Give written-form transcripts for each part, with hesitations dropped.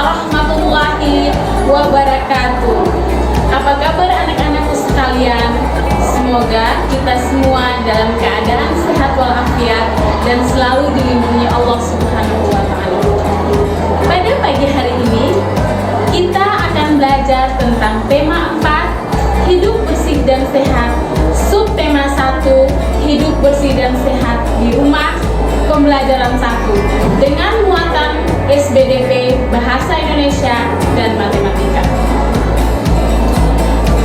warahmatullahi wabarakatuh. Apa kabar anak-anakku sekalian? Semoga kita semua dalam keadaan sehat walafiat dan selalu dilindungi Allah Subhanahu wa Ta'ala. Pada pagi hari ini kita akan belajar tentang tema 4, hidup bersih dan sehat. Subtema 1, hidup bersih dan sehat di rumah. Pembelajaran 1 dengan muatan SBDP Bahasa Indonesia dan Matematika.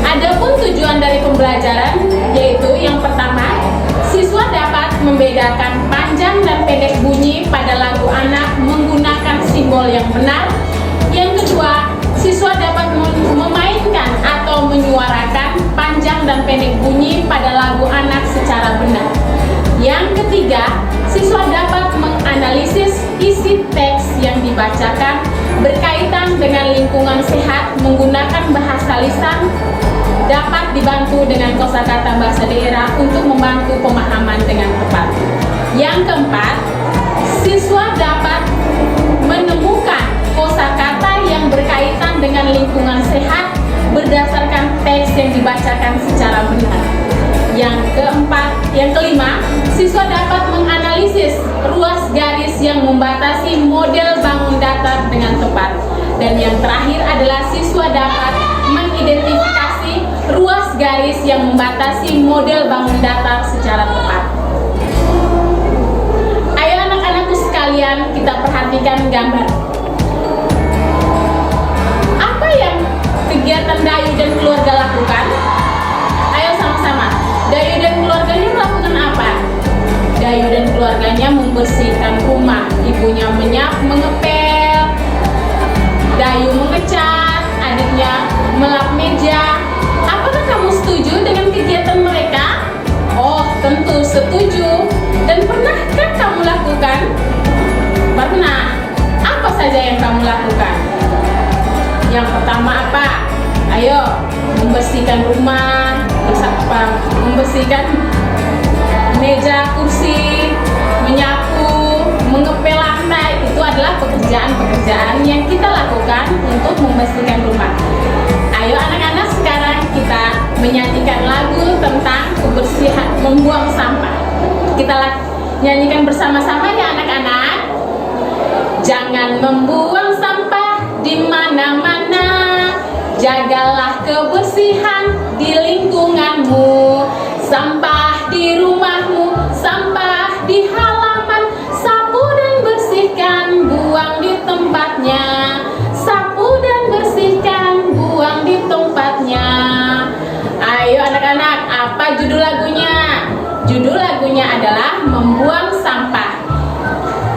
Adapun tujuan dari pembelajaran yaitu yang pertama, siswa dapat membedakan panjang dan pendek bunyi pada lagu anak menggunakan simbol yang benar. Yang kedua, siswa dapat memainkan atau menyuarakan panjang dan pendek bunyi pada lagu anak secara benar. Yang ketiga, siswa dapat menganalisis isi teks yang dibacakan berkaitan dengan lingkungan sehat menggunakan bahasa lisan, dapat dibantu dengan kosakata bahasa daerah untuk membantu pemahaman dengan tepat. Yang keempat, siswa dapat menemukan kosakata yang berkaitan dengan lingkungan sehat berdasarkan teks yang dibacakan secara benar. Yang kelima, siswa dapat menganalisis ruas garis yang membatasi model bangun datar dengan tepat. Dan yang terakhir adalah siswa dapat mengidentifikasi ruas garis yang membatasi model bangun datar secara tepat. Ayo anak-anakku sekalian, kita perhatikan gambar. Apa yang kegiatan Dayu dan keluarga lakukan? Ayo sama-sama. Dayu dan keluarganya melakukan apa? Dayu dan keluarganya membersihkan rumah. Ibunya menyapu, mengepel, Dayu mengecat, adiknya melap meja. Apakah kamu setuju dengan kegiatan mereka? Oh, tentu setuju. Dan pernahkah kamu lakukan? Pernah. Apa saja yang kamu lakukan? Yang pertama apa? Ayo, membersihkan rumah, membersihkan meja, kursi, menyapu, mengepel lantai. Itu adalah pekerjaan-pekerjaan yang kita lakukan untuk membersihkan rumah. Ayo anak-anak, sekarang kita menyanyikan lagu tentang kebersihan, membuang sampah. Kita nyanyikan bersama-sama ya anak-anak. Jangan membuang sampah di mana-mana. Jagalah kebersihan di lingkunganmu. Sampah di rumahmu, sampah di halaman. Sapu dan bersihkan, buang di tempatnya. Sapu dan bersihkan, buang di tempatnya. Ayo anak-anak, apa judul lagunya? Judul lagunya adalah Membuang Sampah,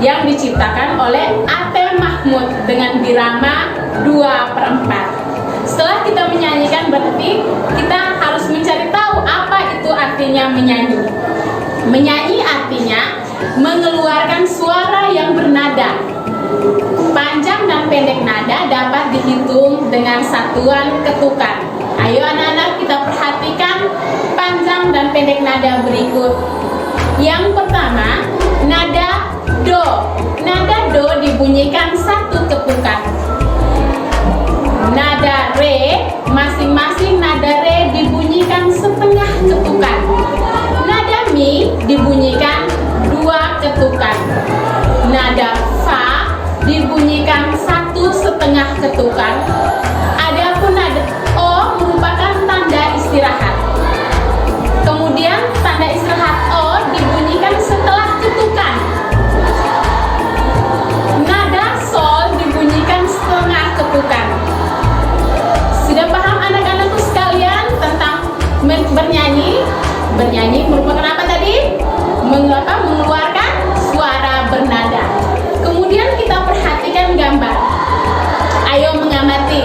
yang diciptakan oleh Ate Mahmud dengan birama 2/4. Setelah kita menyanyikan, berarti kita harus mencari tahu apa itu artinya menyanyi. Menyanyi artinya mengeluarkan suara yang bernada. Panjang dan pendek nada dapat dihitung dengan satuan ketukan. Ayo anak-anak, kita perhatikan panjang dan pendek nada berikut. Yang pertama, nada do. Nada do dibunyikan satu ketukan. Nada re, masing-masing nada re dibunyikan setengah ketukan. Nada mi dibunyikan 2 ketukan. Nada fa dibunyikan 1,5 ketukan. Adapun nada o merupakan tanda istirahat. Kemudian tanda istirahat o dibunyikan setelah ketukan. Nada sol dibunyikan setengah ketukan. Sudah paham anak-anakku sekalian tentang bernyanyi? Bernyanyi merupakan apa tadi? Mengeluarkan suara bernada. Kemudian kita perhatikan gambar. Ayo mengamati.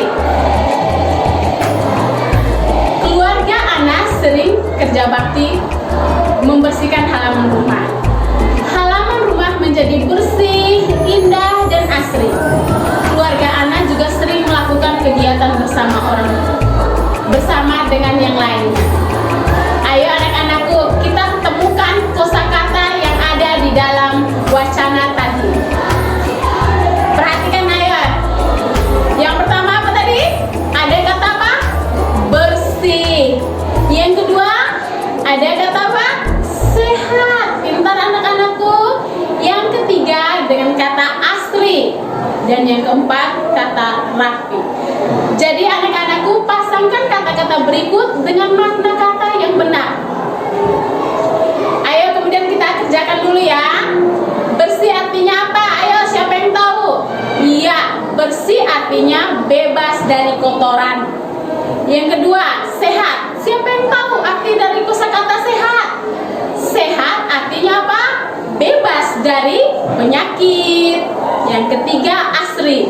Dan yang keempat, kata rapi. Jadi anak-anakku, pasangkan kata-kata berikut dengan makna kata yang benar. Ayo kemudian kita kerjakan dulu ya. Bersih artinya apa? Ayo, siapa yang tahu? Iya, bersih artinya bebas dari kotoran. Yang kedua, sehat. Siapa yang tahu arti dari kosakata sehat? Sehat artinya apa? Bebas dari penyakit. Yang ketiga, asri.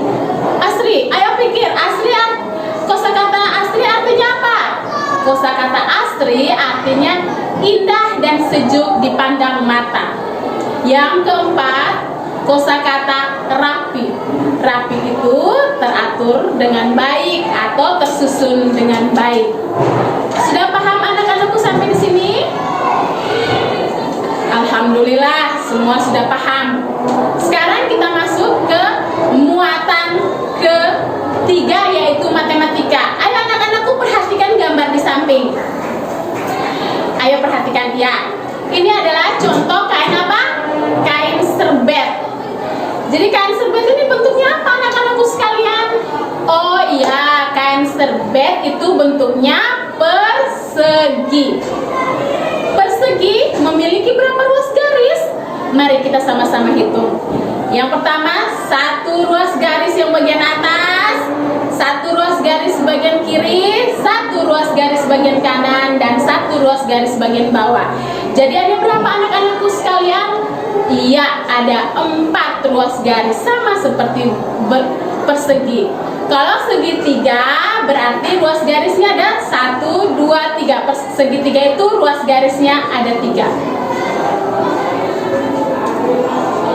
Asri, ayo pikir, kosakata asri artinya apa? Kosakata asri artinya indah dan sejuk dipandang mata. Yang keempat, kosakata rapi. Rapi itu teratur dengan baik atau tersusun dengan baik. Sudah paham anak-anakku sampai di sini? Alhamdulillah, semua sudah paham. Sekarang kita masuk ke muatan ketiga, yaitu matematika. Ayo anak-anakku, perhatikan gambar di samping. Ayo perhatikan ya. Ini adalah contoh kain apa? Kain serbet. Jadi kain serbet ini bentuknya apa anak-anakku sekalian? Oh iya, kain serbet itu bentuknya persegi. Persegi memiliki berapa ruas garis? Mari kita sama-sama hitung. Yang pertama, satu ruas garis yang bagian atas, satu ruas garis bagian kiri, satu ruas garis bagian kanan, dan satu ruas garis bagian bawah. Jadi ada berapa anak-anakku sekalian? Iya, ada 4 ruas garis, sama seperti persegi. Kalau segitiga berarti ruas garisnya ada 1, 2, 3. Segitiga itu ruas garisnya ada 3.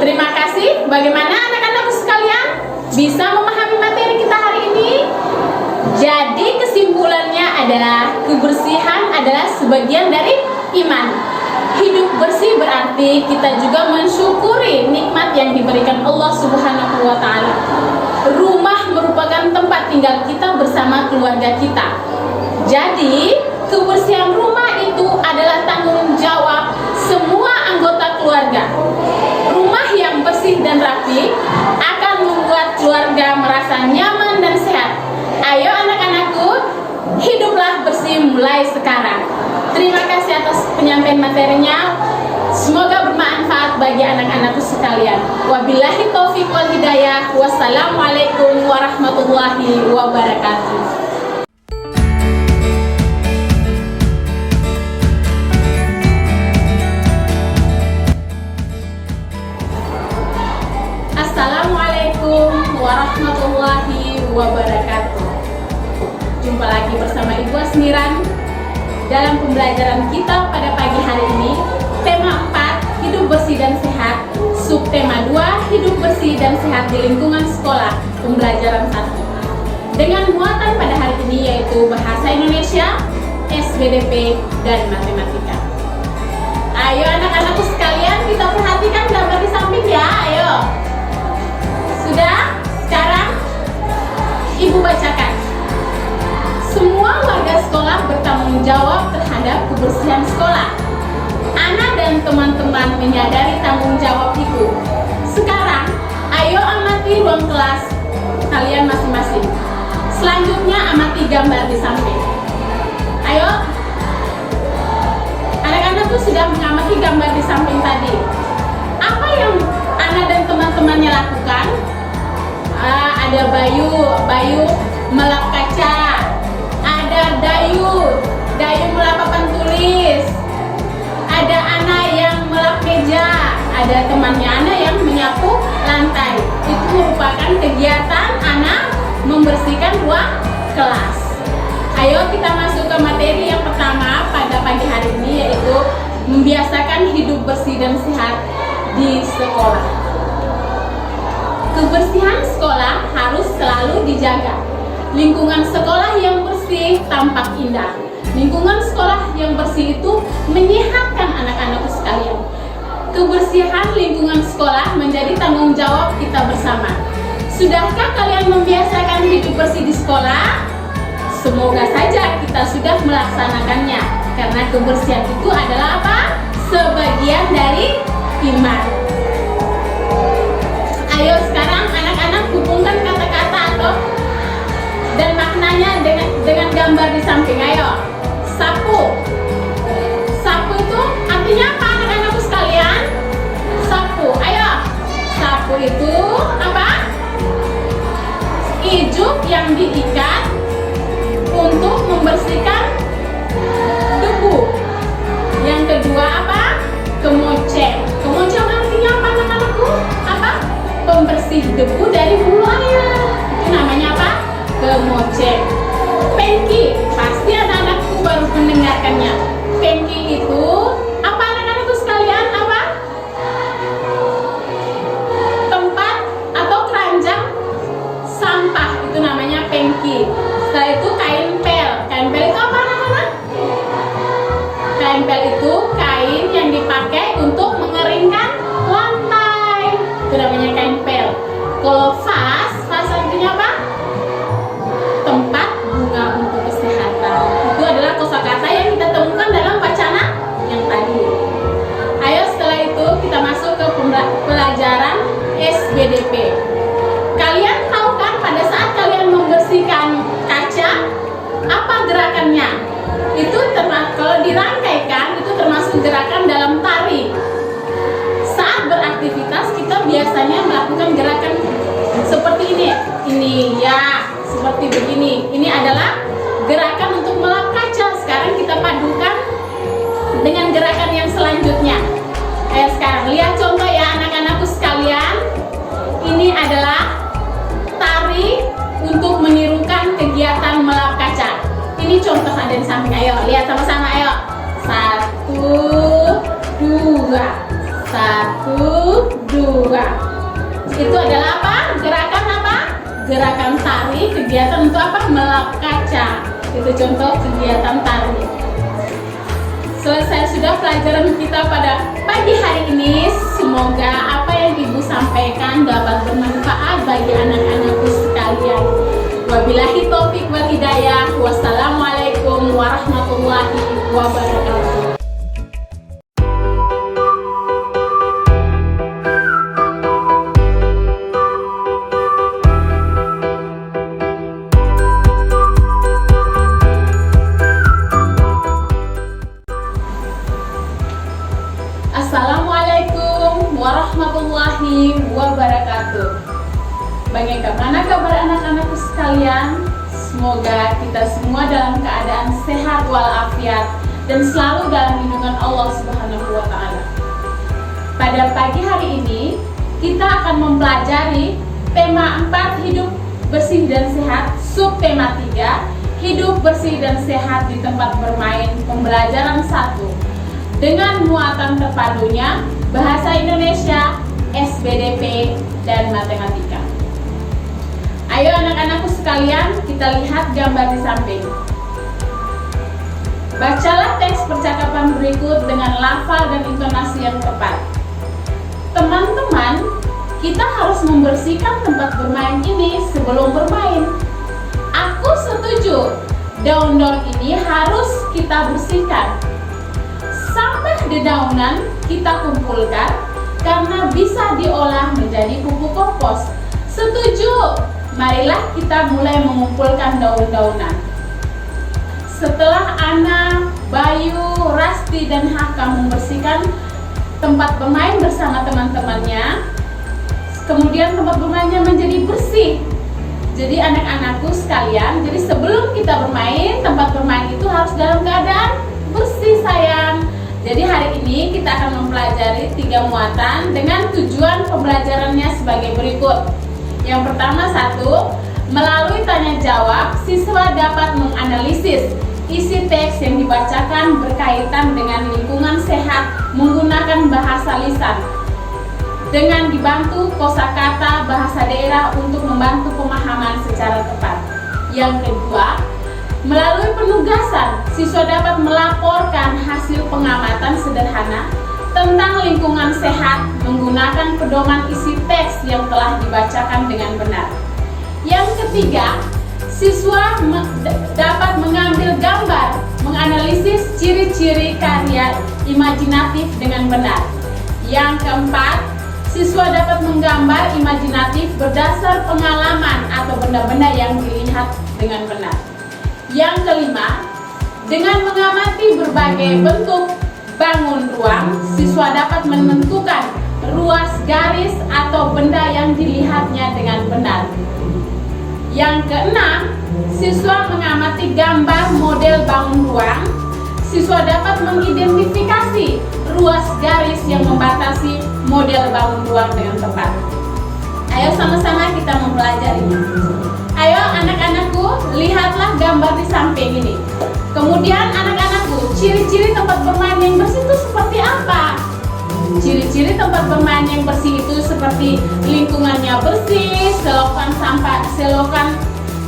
Terima kasih. Bagaimana anak-anakku sekalian? Bisa memahami materi kita hari ini? Jadi kesimpulannya adalah kebersihan adalah sebagian dari iman. Hidup bersih berarti kita juga mensyukuri nikmat yang diberikan Allah Subhanahu wa Ta'ala. Rumah merupakan tempat tinggal kita bersama keluarga kita. Jadi kebersihan rumah itu adalah tanggung jawab semua anggota keluarga. Rumah yang bersih dan rapi akan membuat keluarga merasa nyaman dan sehat. Ayo anak-anakku, hiduplah bersih mulai sekarang. Terima kasih atas penyampaian materinya. Semoga bermanfaat bagi anak-anakku sekalian. Wabillahi taufiq wal hidayah. Wassalamualaikum warahmatullahi wabarakatuh. Assalamualaikum warahmatullahi wabarakatuh. Jumpa lagi bersama Ibu Asmiran dalam pembelajaran kita pada pagi hari ini. Tema 4, hidup bersih dan sehat. Subtema 2, hidup bersih dan sehat di lingkungan sekolah. Pembelajaran 1 dengan muatan pada hari ini yaitu bahasa Indonesia, SBDP, dan matematika. Ayo anak-anakku sekalian, kita perhatikan gambar di samping ya. Ayo. Sudah? Sekarang Ibu bacakan. Semua warga sekolah bertanggung jawab terhadap kebersihan sekolah. Anak dan teman-teman menyadari tanggung jawab itu. Sekarang, ayo amati ruang kelas kalian masing-masing. Selanjutnya amati gambar di samping. Ayo. Anak-anakku sudah mengamati gambar di samping tadi. Apa yang anak dan teman-temannya lakukan? Ada Bayu melap kaca. Ada Dayu melap papan tulis. Ada Ana yang melap meja. Ada temannya Ana yang menyapu lantai. Itu merupakan kegiatan Ana membersihkan ruang kelas. Ayo kita masuk ke materi yang pertama pada pagi hari ini, yaitu membiasakan hidup bersih dan sehat di sekolah. Kebersihan sekolah harus selalu dijaga. Lingkungan sekolah yang bersih tampak indah. Lingkungan sekolah yang bersih itu menyehatkan anak-anakku sekalian. Kebersihan lingkungan sekolah menjadi tanggung jawab kita bersama. Sudahkah kalian membiasakan hidup bersih di sekolah? Semoga saja kita sudah melaksanakannya, karena kebersihan itu adalah apa? Sebagian dari iman. Ayo sekarang anak-anak hubung gambar di samping. Ayo, sapu. Sapu itu artinya apa anak-anakku sekalian? Sapu. Ayo, sapu itu apa? Ijuk yang diikat untuk membersihkan debu. Yang kedua apa? Kemoceng. Kemoceng artinya apa anak-anakku? Apa? Pembersih debu dari bulu ayam. Itu namanya apa? Kemoceng. Pengki, pasti anak-anakku baru mendengarkannya. Pengki itu apa anak-anakku sekalian? Apa? Tempat atau keranjang sampah, itu namanya pengki. Setelah itu kain pel. Kain pel itu apa anak-anak? Kain pel itu kain yang dipakai untuk mengeringkan lantai. Itu namanya kain pel. Kalau vas, vas artinya apa? Tempat bunga untuk kesehatan. Itu adalah kosakata yang kita temukan dalam wacana yang tadi. Ayo setelah itu kita masuk ke pelajaran SBDP. Kalian tahu kan pada saat kalian membersihkan kaca, apa gerakannya? Itu kalau dirangkaikan itu termasuk gerakan dalam tari. Saat beraktivitas kita biasanya melakukan gerakan seperti ini. Ini ya, seperti begini. Ini adalah gerakan untuk melap kaca. Sekarang kita padukan dengan gerakan yang selanjutnya. Ayo sekarang lihat contoh ya anak-anakku sekalian. Ini adalah tari untuk menirukan kegiatan melap kaca. Ini contoh ada di samping. Ayo lihat sama-sama. Ayo, 1, 2, 1, 2. Itu adalah apa? Gerakan apa? Gerakan tari, kegiatan untuk apa? Melap kaca. Itu contoh kegiatan tari. Selesai sudah pelajaran kita pada pagi hari ini. Semoga apa yang Ibu sampaikan dapat bermanfaat bagi anak-anakku sekalian. Wabillahi taufik wal hidayah. Wassalamualaikum warahmatullahi wabarakatuh. Assalamualaikum warahmatullahi wabarakatuh. Bagaimana kabar anak-anakku sekalian? Semoga kita semua dalam keadaan sehat walafiat dan selalu dalam lindungan Allah Subhanahu wa Ta'ala. Pada pagi hari ini kita akan mempelajari tema 4 hidup bersih dan sehat, subtema 3 hidup bersih dan sehat di tempat bermain, pembelajaran 1 dengan muatan terpadunya bahasa Indonesia, SBDP, dan matematika. Ayo anak-anakku sekalian, kita lihat gambar di samping. Bacalah teks percakapan berikut dengan lafal dan intonasi yang tepat. Teman-teman, kita harus membersihkan tempat bermain ini sebelum bermain. Aku setuju, daun-daun ini harus kita bersihkan. Sampah dedaunan kita kumpulkan karena bisa diolah menjadi pupuk kompos. Setuju, marilah kita mulai mengumpulkan daun-daunan. Setelah Ana, Bayu, Rasti, dan Haka membersihkan tempat bermain bersama teman-temannya, kemudian tempat bermainnya menjadi bersih. Jadi anak-anakku sekalian, jadi sebelum kita bermain, tempat bermain itu harus dalam keadaan bersih sayang. Jadi hari ini kita akan mempelajari 3 muatan dengan tujuan pembelajarannya sebagai berikut. Yang pertama 1, melalui tanya jawab, siswa dapat menganalisis isi teks yang dibacakan berkaitan dengan lingkungan sehat menggunakan bahasa lisan dengan dibantu kosakata bahasa daerah untuk membantu pemahaman secara tepat. Yang kedua, melalui penugasan, siswa dapat melaporkan hasil pengamatan sederhana tentang lingkungan sehat menggunakan pedoman isi teks yang telah dibacakan dengan benar. Yang ketiga, siswa dapat mengambil gambar, menganalisis ciri-ciri karya imajinatif dengan benar. Yang keempat, siswa dapat menggambar imajinatif berdasar pengalaman atau benda-benda yang dilihat dengan benar. Yang kelima, dengan mengamati berbagai bentuk bangun ruang, siswa dapat menentukan ruas garis atau benda yang dilihatnya dengan benar. Yang keenam, siswa mengamati gambar model bangun ruang, siswa dapat mengidentifikasi ruas garis yang membatasi model bangun ruang dengan tepat. Ayo sama-sama kita mempelajarinya. Ayo anak-anakku, lihatlah gambar di samping ini. Kemudian anak-anakku, ciri-ciri tempat bermain yang bersih itu seperti apa? Ciri-ciri tempat bermain yang bersih itu seperti lingkungannya bersih, selokan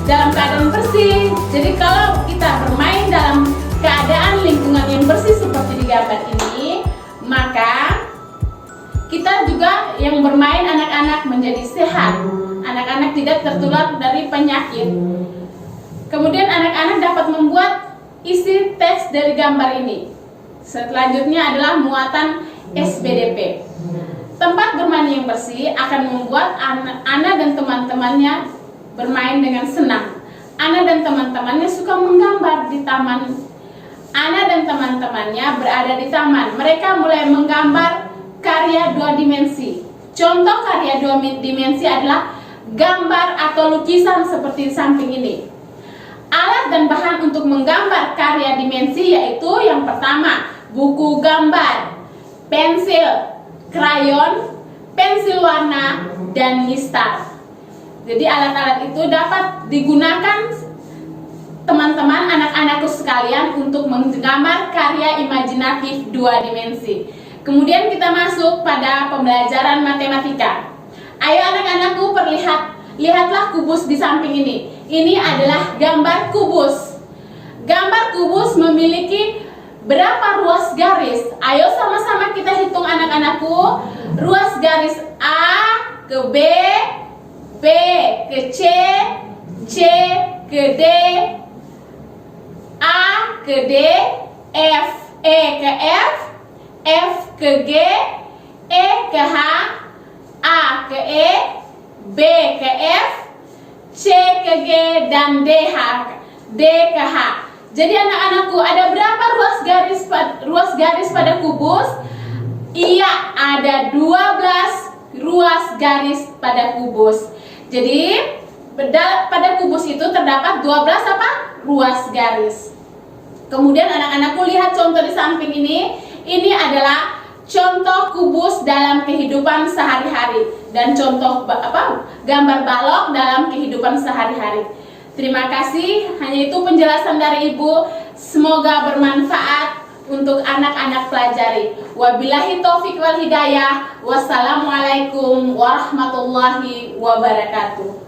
dalam keadaan bersih. Jadi kalau kita bermain dalam keadaan lingkungan yang bersih seperti di gambar ini, maka kita juga yang bermain anak-anak menjadi sehat. Anak-anak tidak tertular dari penyakit. Kemudian anak-anak dapat membuat isi teks dari gambar ini. Selanjutnya adalah muatan SPDP. Tempat bermain yang bersih akan membuat Ana dan teman-temannya bermain dengan senang. Ana dan teman-temannya suka menggambar di taman. Ana dan teman-temannya berada di taman. Mereka mulai menggambar karya dua dimensi. Contoh karya dua dimensi adalah gambar atau lukisan seperti di samping ini. Alat dan bahan untuk menggambar karya dimensi yaitu yang pertama, buku gambar, pensil, krayon, pensil warna, dan mistar. Jadi alat-alat itu dapat digunakan teman-teman anak-anakku sekalian untuk menggambar karya imajinatif dua dimensi. Kemudian kita masuk pada pembelajaran matematika. Ayo anak-anakku, lihatlah kubus di samping ini. Ini adalah gambar kubus. Gambar kubus memiliki berapa ruas garis? Ayo sama-sama kita hitung anak-anakku. Ruas garis A ke B, B ke C, C ke D, A ke D, F, E ke F, F ke G, E ke H, A ke E, B ke F, C ke G, dan D ke H. Jadi anak-anakku, ada berapa ruas garis pada kubus? Iya, ada 12 ruas garis pada kubus. Jadi pada kubus itu terdapat 12 apa? Ruas garis. Kemudian anak-anakku lihat contoh di samping ini. Ini adalah contoh kubus dalam kehidupan sehari-hari dan contoh gambar balok dalam kehidupan sehari-hari. Terima kasih, hanya itu penjelasan dari Ibu. Semoga bermanfaat untuk anak-anak pelajari. Wabillahi taufiq wal hidayah. Wassalamualaikum warahmatullahi wabarakatuh.